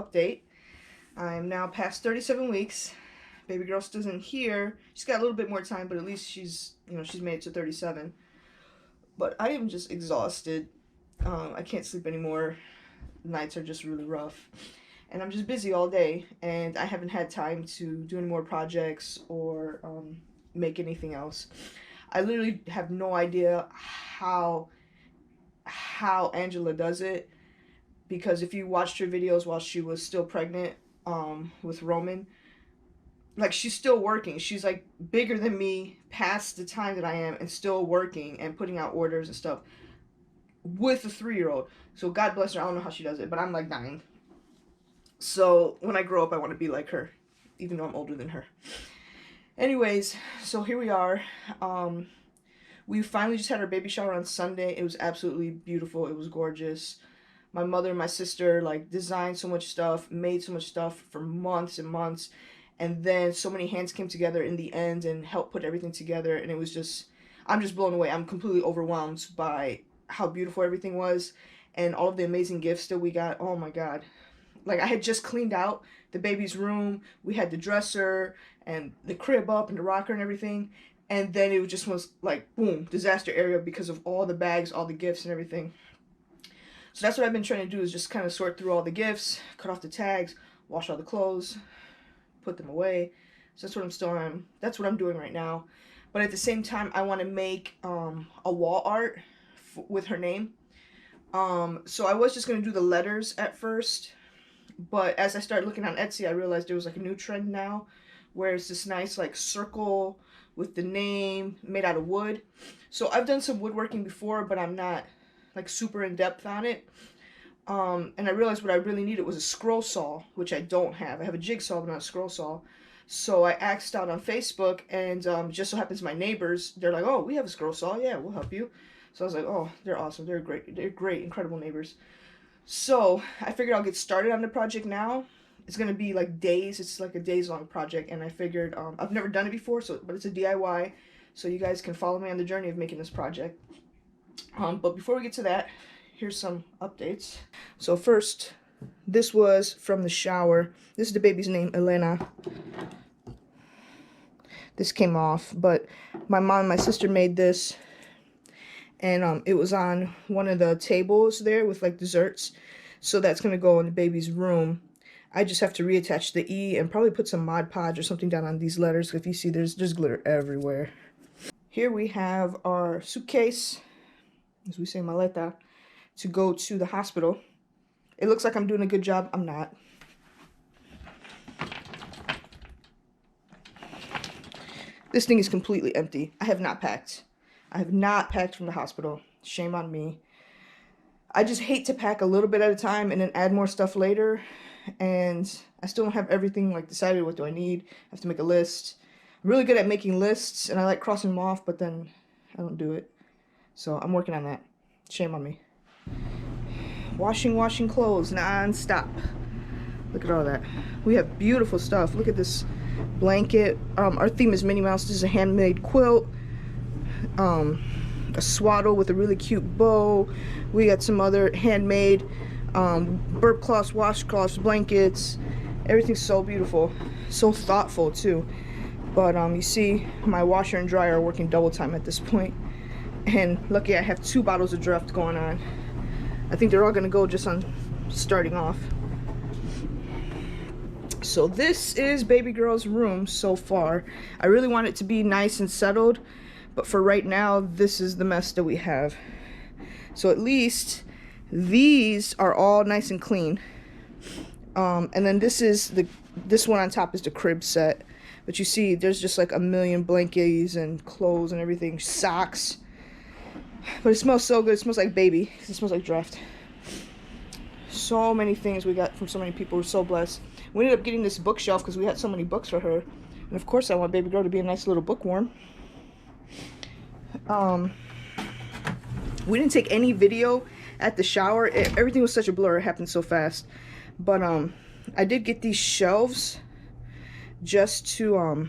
update. I'm now past 37 weeks. Baby girl still isn't here. She's got a little bit more time, but at least she's made it to 37. But I am just exhausted. I can't sleep anymore. Nights are just really rough. And I'm just busy all day, and I haven't had time to do any more projects or make anything else. I literally have no idea how Angela does it, because if you watched her videos while she was still pregnant with Roman, like, she's still working. She's like bigger than me past the time that I am, and still working and putting out orders and stuff with a 3-year-old. So God bless her. I don't know how she does it, but I'm like 9. So when I grow up, I want to be like her, even though I'm older than her. Anyways, so here we are. We finally just had our baby shower on Sunday. It was absolutely beautiful. It was gorgeous. My mother and my sister like designed so much stuff, made so much stuff for months and months. And then so many hands came together in the end and helped put everything together. And it was just, I'm just blown away. I'm completely overwhelmed by how beautiful everything was and all of the amazing gifts that we got. Oh my God. Like, I had just cleaned out the baby's room. We had the dresser and the crib up and the rocker and everything. And then it just was like, boom, disaster area because of all the bags, all the gifts and everything. So that's what I've been trying to do, is just kind of sort through all the gifts, cut off the tags, wash all the clothes, put them away. So that's what I'm doing right now. But at the same time, I want to make a wall art with her name. So I was just going to do the letters at first. But as I started looking on Etsy, I realized there was like a new trend now where it's this nice like circle with the name made out of wood. So I've done some woodworking before, but I'm not like super in depth on it. And I realized what I really needed was a scroll saw, which I don't have. I have a jigsaw, but not a scroll saw. So I asked out on Facebook, and just so happens my neighbors, they're like, oh, we have a scroll saw. Yeah, we'll help you. So I was like, oh, they're awesome. They're great. They're great, incredible neighbors. So I figured I'll get started on the project now. It's going to be like days. It's like a days-long project, and I figured I've never done it before, but it's a DIY, so you guys can follow me on the journey of making this project. But before we get to that, here's some updates. So first, this was from the shower. This is the baby's name, Elena. This came off, but my mom and my sister made this. And it was on one of the tables there with like desserts. So that's going to go in the baby's room. I just have to reattach the E and probably put some Mod Podge or something down on these letters. If you see, there's glitter everywhere. Here we have our suitcase, as we say, maleta, to go to the hospital. It looks like I'm doing a good job. I'm not. This thing is completely empty. I have not packed. I have not packed from the hospital. Shame on me. I just hate to pack a little bit at a time and then add more stuff later. And I still don't have everything like decided. What do I need? I have to make a list. I'm really good at making lists, and I like crossing them off, but then I don't do it. So I'm working on that. Shame on me. Washing clothes non-stop. Look at all that. We have beautiful stuff. Look at this blanket. Our theme is Minnie Mouse. This is a handmade quilt. A swaddle with a really cute bow. We got some other handmade burp cloths, washcloths, blankets. Everything's so beautiful, so thoughtful too. But you see, my washer and dryer are working double time at this point, and lucky I have 2 bottles of draft going on. I think they're all gonna go just on starting off. So this is baby girl's room so far. I really want it to be nice and settled, but for right now, this is the mess that we have. So at least these are all nice and clean. And then this one on top is the crib set. But you see, there's just like a million blankets and clothes and everything, socks. But it smells so good. It smells like baby. It smells like draft. So many things we got from so many people. We're so blessed. We ended up getting this bookshelf because we had so many books for her. And of course, I want baby girl to be a nice little bookworm. We didn't take any video at the shower. Everything was such a blur. It happened so fast. But I did get these shelves just to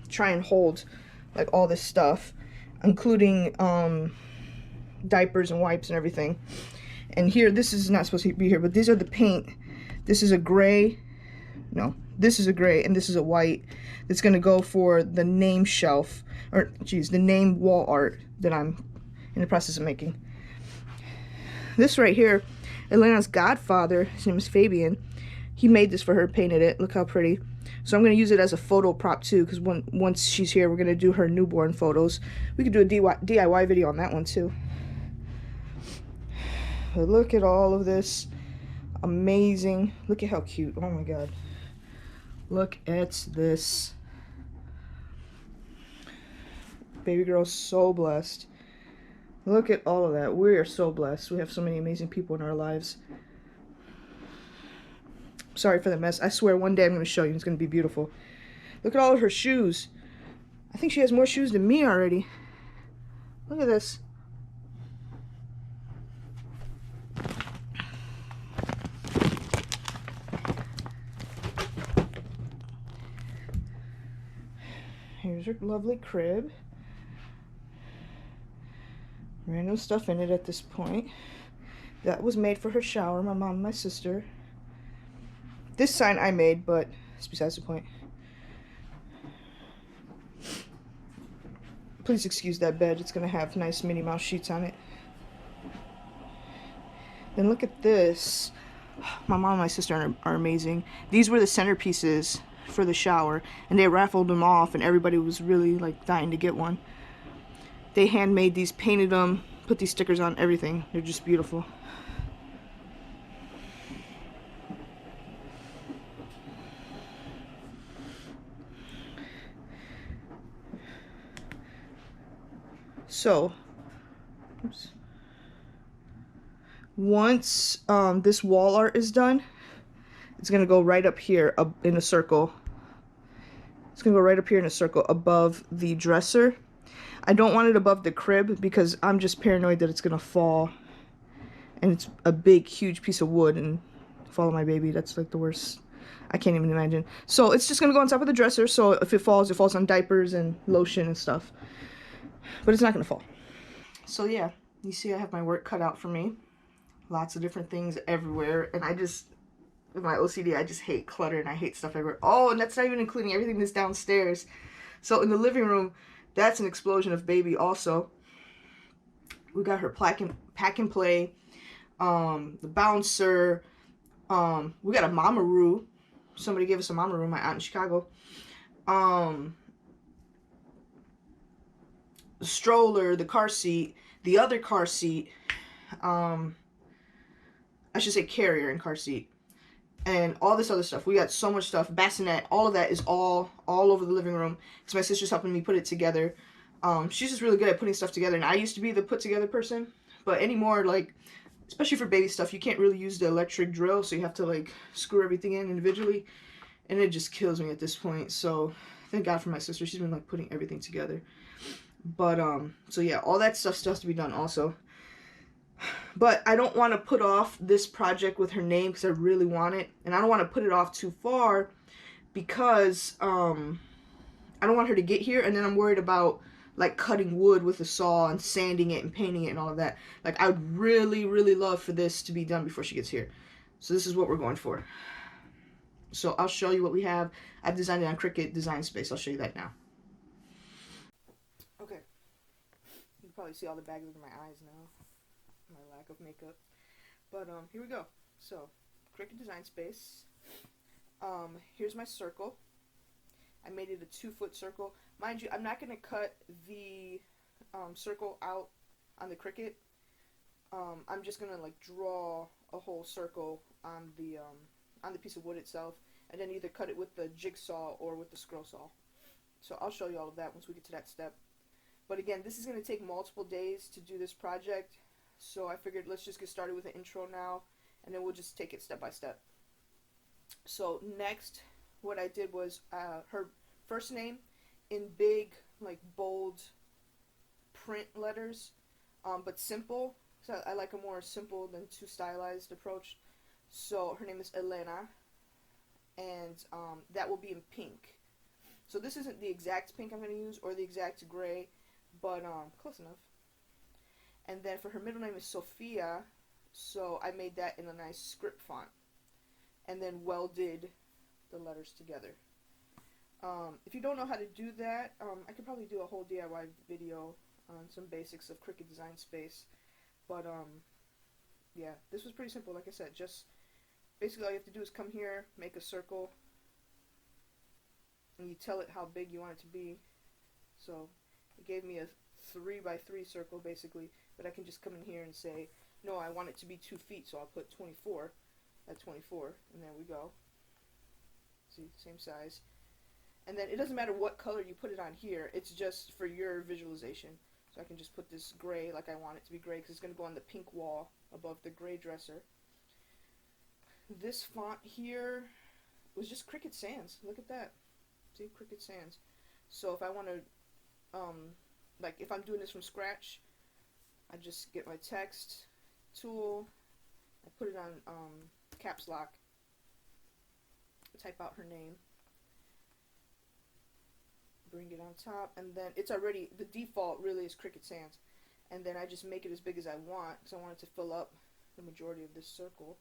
try and hold like all this stuff, including diapers and wipes and everything. And here, this is not supposed to be here, but these are the paint This is a gray. No, this is a gray and this is a white. That's going to go for the name shelf, or geez, the name wall art that I'm in the process of making. This right here, Elena's godfather, his name is Fabian. He made this for her, painted it. Look how pretty. So I'm going to use it as a photo prop too, because once she's here, we're going to do her newborn photos. We could do a DIY video on that one too. But look at all of this. Amazing. Look at how cute. Oh my god. Look at this. Baby girl's so blessed. Look at all of that. We are so blessed. We have so many amazing people in our lives. Sorry for the mess. I swear one day I'm going to show you. It's going to be beautiful. Look at all of her shoes. I think she has more shoes than me already. Look at this. Here's her lovely crib. Random stuff in it at this point. That was made for her shower, my mom and my sister. This sign I made, but it's besides the point. Please excuse that bed. It's going to have nice Minnie Mouse sheets on it. Then look at this. My mom and my sister are amazing. These were the centerpieces for the shower, and they raffled them off, and everybody was really like dying to get one. They handmade these, painted them, put these stickers on, everything. They're just beautiful. So, oops. Once this wall art is done, it's going to go right up here in a circle. It's going to go right up here in a circle above the dresser. I don't want it above the crib because I'm just paranoid that it's going to fall. And it's a big, huge piece of wood and fall on my baby. That's like the worst. I can't even imagine. So it's just going to go on top of the dresser. So if it falls on diapers and lotion and stuff. But it's not going to fall. So yeah, you see I have my work cut out for me. Lots of different things everywhere. And I just, with my OCD, I just hate clutter and I hate stuff everywhere. Oh, and that's not even including everything that's downstairs. So in the living room, that's an explosion of baby also. We got her pack and play, the bouncer. We got a Mamaroo. Somebody gave us a Mamaroo, my aunt in Chicago. The stroller, the car seat, the other car seat. I should say carrier and car seat. And all this other stuff. We got so much stuff. Bassinet, all of that is all over the living room. Because my sister's helping me put it together. She's just really good at putting stuff together. And I used to be the put together person. But anymore, like, especially for baby stuff, you can't really use the electric drill. So you have to, like, screw everything in individually. And it just kills me at this point. So thank God for my sister. She's been, like, putting everything together. But, so yeah, all that stuff still has to be done also. But I don't want to put off this project with her name because I really want it. And I don't want to put it off too far because I don't want her to get here and then I'm worried about like cutting wood with a saw and sanding it and painting it and all of that. Like I would really, really love for this to be done before she gets here. So this is what we're going for. So I'll show you what we have. I've designed it on Cricut Design Space. I'll show you that now. Okay. You can probably see all the bags under my eyes now. My lack of makeup. But here we go. So Cricut Design Space. Here's my circle. I made it a 2-foot circle. Mind you, I'm not going to cut the circle out on the Cricut. I'm just going to like draw a whole circle on the piece of wood itself, and then either cut it with the jigsaw or with the scroll saw. So I'll show you all of that once we get to that step. But again, this is going to take multiple days to do this project. So I figured let's just get started with an intro now, and then we'll just take it step by step. So next, what I did was her first name in big, like bold print letters, but simple. So I like a more simple than too stylized approach. So her name is Elena, and that will be in pink. So this isn't the exact pink I'm going to use or the exact gray, but close enough. And then for her middle name is Sophia, so I made that in a nice script font. and then welded the letters together. If you don't know how to do that, I could probably do a whole DIY video on some basics of Cricut Design Space. But yeah, this was pretty simple. Like I said, just basically all you have to do is come here, make a circle, and you tell it how big you want it to be. So it gave me a 3 by 3 circle basically, but I can just come in here and say, no, I want it to be 2 feet, so I'll put 24 at 24, and there we go. See, same size. And then it doesn't matter what color you put it on here, it's just for your visualization. So I can just put this gray like I want it to be gray, because it's going to go on the pink wall above the gray dresser. This font here was just Cricut Sans. Look at that. See, Cricut Sans. So if I want to, like if I'm doing this from scratch, I just get my text tool, I put it on caps lock, type out her name, bring it on top, and then it's already, the default really is Cricut Sans, and then I just make it as big as I want, because I want it to fill up the majority of this circle.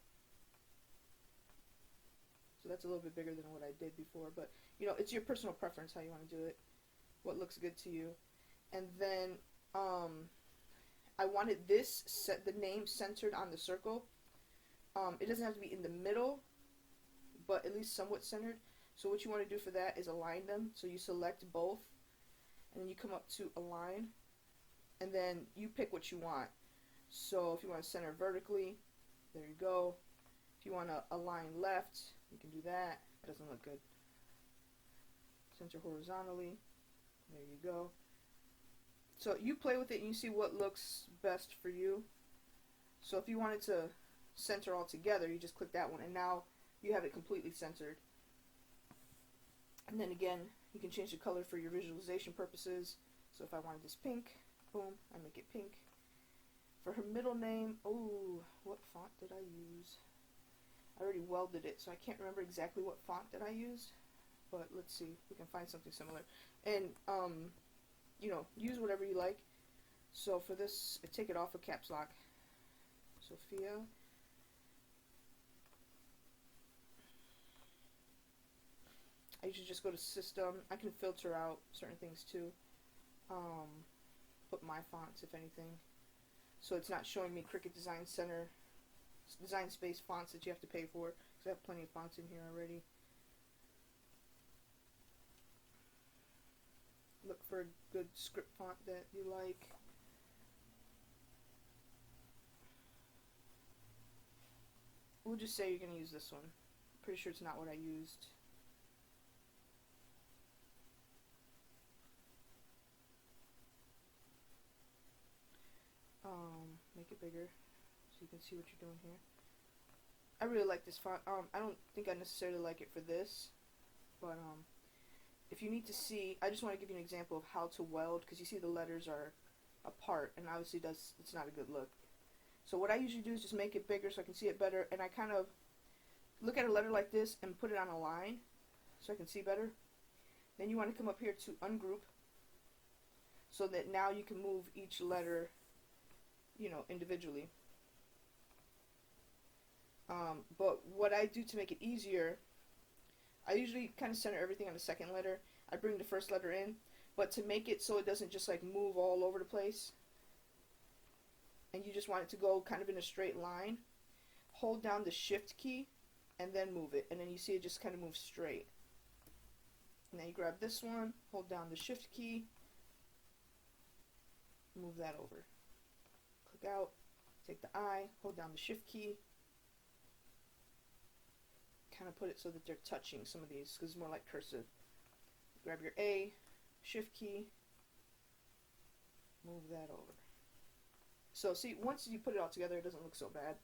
So that's a little bit bigger than what I did before, but you know, it's your personal preference how you want to do it, what looks good to you. And then I wanted the name centered on the circle. It doesn't have to be in the middle, but at least somewhat centered. So what you want to do for that is align them. So you select both, and then you come up to align, and then you pick what you want. So if you want to center vertically, there you go. If you want to align left, you can do that. It doesn't look good. Center horizontally, there you go. So you play with it and you see what looks best for you. So if you wanted to center all together, you just click that one, and now you have it completely centered. And then again, you can change the color for your visualization purposes. So if I wanted this pink, boom, I make it pink. For her middle name, oh, what font did I use? I already welded it, so I can't remember exactly what font that I used. But let's see, we can find something similar. And, you know, use whatever you like. So for this, I take it off of caps lock. Sophia. I usually just go to system. I can filter out certain things too. Put my fonts, if anything. So it's not showing me Cricut Design Center, Design Space fonts that you have to pay for, because I have plenty of fonts in here already. Look for a good script font that you like. We'll just say you're going to use this one. Pretty sure it's not what I used. Make it bigger so you can see what you're doing here. I really like this font. I don't think I necessarily like it for this, but if you need to see, I just want to give you an example of how to weld, because you see the letters are apart, and obviously it's not a good look. So what I usually do is just make it bigger so I can see it better, and I kind of look at a letter like this and put it on a line so I can see better. Then you want to come up here to ungroup, so that now you can move each letter, you know, individually. But what I do to make it easier, I usually kind of center everything on the second letter. I bring the first letter in, but to make it so it doesn't just like move all over the place, and you just want it to go kind of in a straight line, hold down the shift key and then move it, and then you see it just kind of moves straight. And then you grab this one, hold down the shift key, move that over. Click out, take the eye, hold down the shift key, kind of put it so that they're touching some of these, because it's more like cursive. Grab your A, shift key, move that over. So see, once you put it all together, it doesn't look so bad.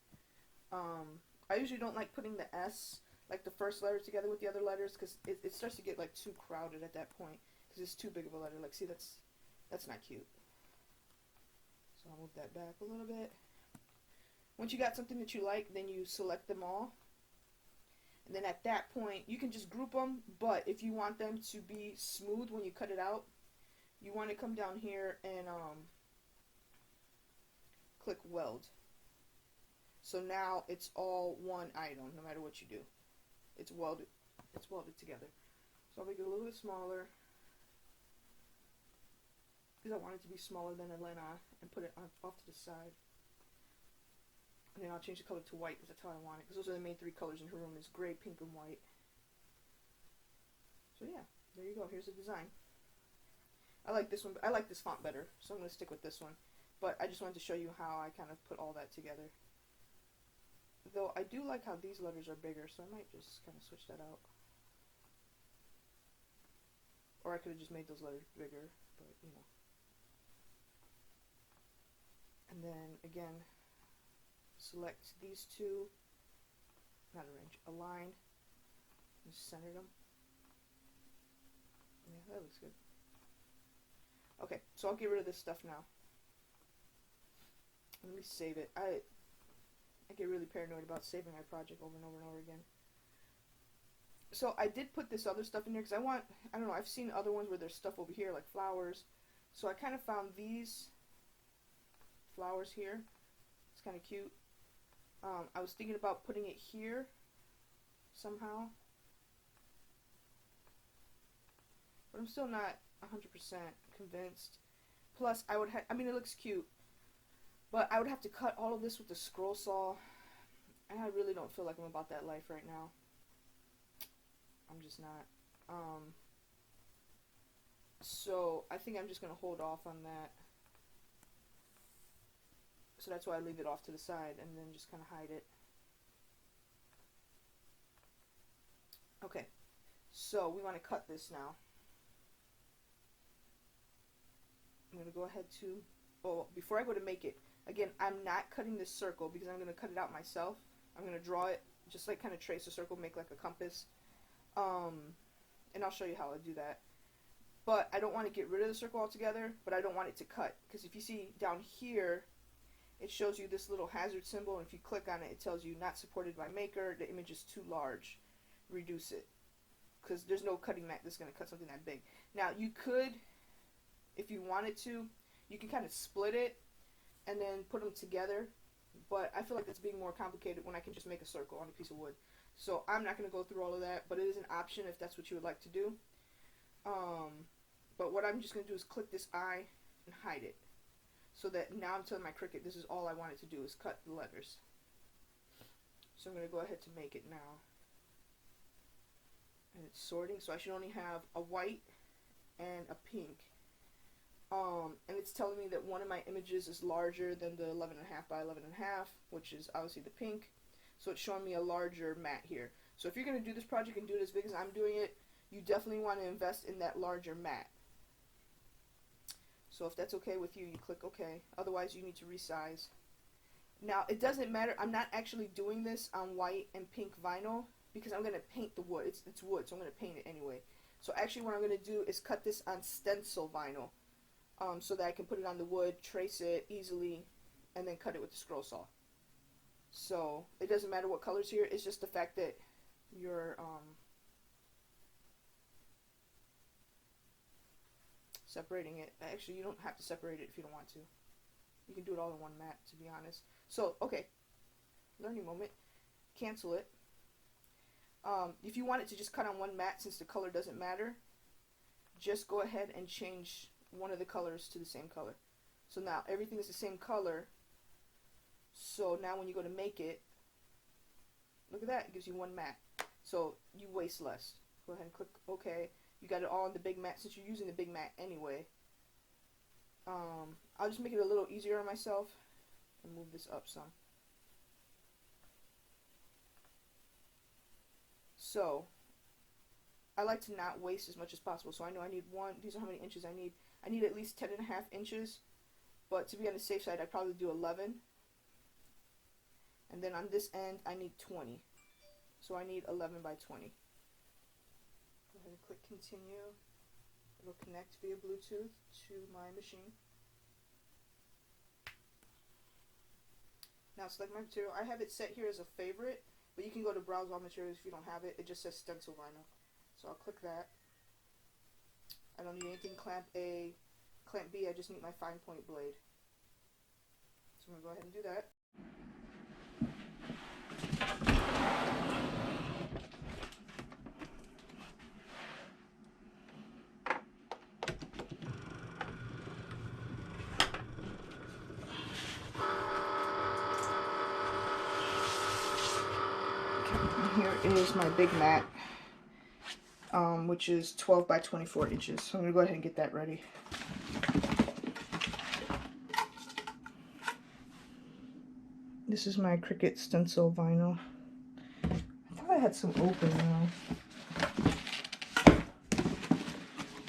I usually don't like putting the S, like the first letter, together with the other letters, because it starts to get like too crowded at that point, because it's too big of a letter. Like, see, that's not cute. So I'll move that back a little bit. Once you got something that you like, then you select them all. And then at that point, you can just group them, but if you want them to be smooth when you cut it out, you want to come down here and click weld. So now it's all one item, no matter what you do. it's welded together. So I'll make it a little bit smaller because I want it to be smaller than a LINNMON, and put it off to the side. And then I'll change the color to white because that's how I want it, because those are the main three colors in her room, is gray, pink, and white. So yeah, there you go. Here's the design. I like this one. I like this font better, so I'm going to stick with this one. But I just wanted to show you how I kind of put all that together. Though I do like how these letters are bigger, so I might just kind of switch that out. Or I could have just made those letters bigger, but you know. And then again, select these two, not arrange, align, and center them. Yeah, that looks good. Okay, so I'll get rid of this stuff now. Let me save it. I get really paranoid about saving my project over and over and over again. So I did put this other stuff in here because I don't know, I've seen other ones where there's stuff over here like flowers. So I kind of found these flowers here. It's kind of cute. I was thinking about putting it here somehow, but I'm still not 100% convinced. Plus, I mean, it looks cute, but I would have to cut all of this with the scroll saw, and I really don't feel like I'm about that life right now. I'm just not. So I think I'm just going to hold off on that. So that's why I leave it off to the side and then just kind of hide it. Okay, so we want to cut this now. I'm going to go ahead to, oh, before I go to make it, again, I'm not cutting this circle because I'm going to cut it out myself. I'm going to draw it, just like kind of trace a circle, make like a compass. And I'll show you how I do that. But I don't want to get rid of the circle altogether, but I don't want it to cut. Because if you see down here, it shows you this little hazard symbol, and if you click on it, it tells you not supported by maker, the image is too large, reduce it. Because there's no cutting mat that's going to cut something that big. Now, you could, if you wanted to, you can kind of split it and then put them together, but I feel like it's being more complicated when I can just make a circle on a piece of wood. So I'm not going to go through all of that, but it is an option if that's what you would like to do. But what I'm just going to do is click this eye and hide it. So that now I'm telling my Cricut this is all I wanted to do, is cut the letters. So I'm going to go ahead to make it now. And it's sorting, so I should only have a white and a pink. And it's telling me that one of my images is larger than the 11.5 by 11.5, which is obviously the pink. So it's showing me a larger mat here. So if you're going to do this project and do it as big as I'm doing it, you definitely want to invest in that larger mat. So if that's okay with you, you click OK. Otherwise, you need to resize. Now, it doesn't matter. I'm not actually doing this on white and pink vinyl because I'm going to paint the wood. It's wood, so I'm going to paint it anyway. So actually what I'm going to do is cut this on stencil vinyl so that I can put it on the wood, trace it easily, and then cut it with the scroll saw. So it doesn't matter what color's here. It's just the fact that you're separating it. Actually, you don't have to separate it if you don't want to. You can do it all in one mat, to be honest. So, okay. Learning moment. Cancel it. If you want it to just cut on one mat, since the color doesn't matter, just go ahead and change one of the colors to the same color. So now everything is the same color. So now when you go to make it, look at that, it gives you one mat. So you waste less. Go ahead and click OK. You got it all on the big mat since you're using the big mat anyway. I'll just make it a little easier on myself and move this up some. So I like to not waste as much as possible. So I know I need these are how many inches I need. I need at least 10.5 inches, but to be on the safe side, I'd probably do 11. And then on this end, I need 20. So I need 11 by 20. Go ahead and click continue. It'll connect via Bluetooth to my machine. Now select my material. I have it set here as a favorite, but you can go to browse all materials if you don't have it. It just says stencil vinyl. So I'll click that. I don't need anything clamp A, clamp B, I just need my fine point blade. So I'm going to go ahead and do that. is my big mat, which is 12 by 24 inches. So I'm going to go ahead and get that ready. This is my Cricut stencil vinyl. I thought I had some open now.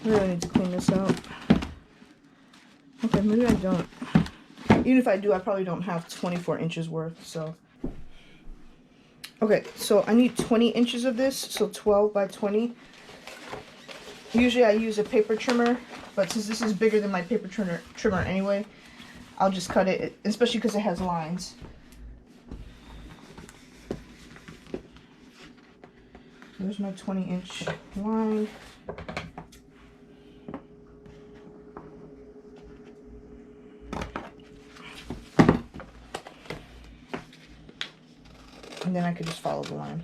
I really need to clean this out. Okay, maybe I don't. Even if I do, I probably don't have 24 inches worth, so. Okay, so I need 20 inches of this, so 12 by 20. Usually I use a paper trimmer, but since this is bigger than my paper trimmer anyway, I'll just cut it, especially because it has lines. There's my 20-inch line. And then I could just follow the line.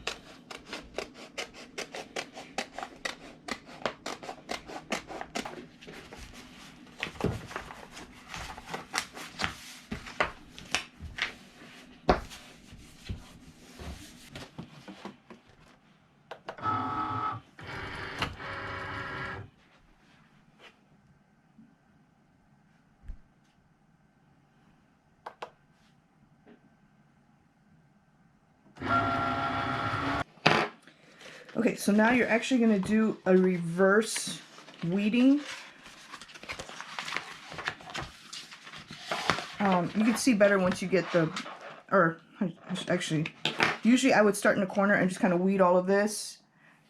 Okay, so now you're actually going to do a reverse weeding. You can see better once you get the, or actually, usually I would start in the corner and just kind of weed all of this.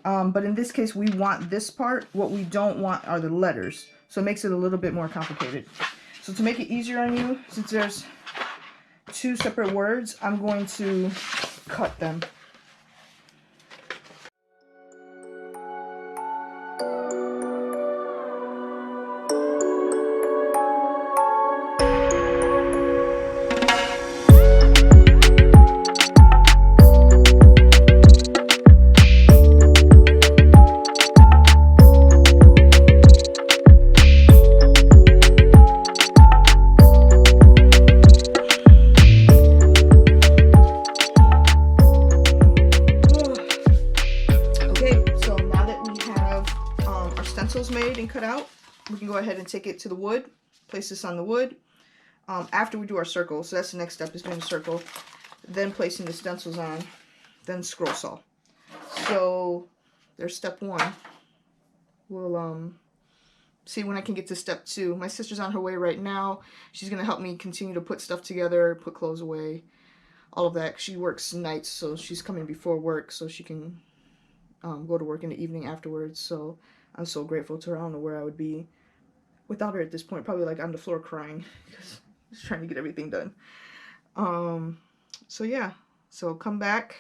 But in this case, we want this part. What we don't want are the letters. So it makes it a little bit more complicated. So to make it easier on you, since there's two separate words, I'm going to cut them. Made and cut out, we can go ahead and take it to the wood, place this on the wood after we do our circle. So that's the next step, is doing the circle, then placing the stencils on, then scroll saw. So there's step one. We'll see when I can get to step two. My sister's on her way right now. She's gonna help me continue to put stuff together, put clothes away, all of that. She works nights, so she's coming before work so she can go to work in the evening afterwards. So I'm so grateful to her. I don't know where I would be without her at this point. Probably like on the floor crying because I was trying to get everything done. So yeah, so come back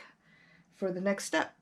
for the next step.